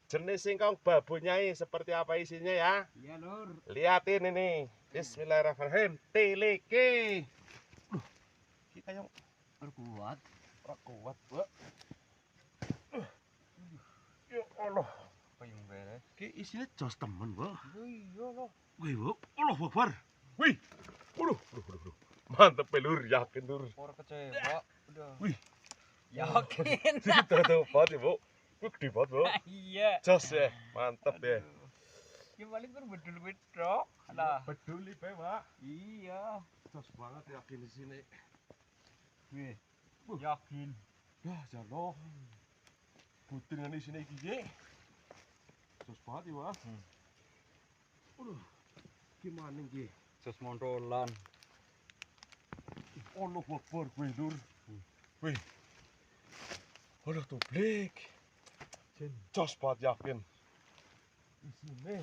jenis singkong babunyai seperti apa isinya ya. Iya, Lur. Liatin ini. Bismillahirrahmanirrahim. Tiliki. Kita yang Berkuat. kuat, Bu. Ya Allah. Payung beres. Ki isinya jos temen, Bu. Iya, loh. Wih, Bu. Allah Akbar. Wih. Waduh. Mantep, Lur. Yakin, Lur. Orang kecewa. Udah. Wih. Yakin. Tuh, banget, ya, Bu. Wih, gede banget, Bu. Iya. Jos ya. Mantep ya. Ya paling kan bedul-bedul. Lah. Peduli, Pak. Iya. Jos banget yakin di sini. Wih. Yakin. Ya, jalo. Putih dengan di sini iki. Jos banget ya, Pak. Aduh. Gimana iki? Sus montolan. Allah Akbar, gue, Lur. Wih. Aduh, tublik. Jos banget yakin. Di sini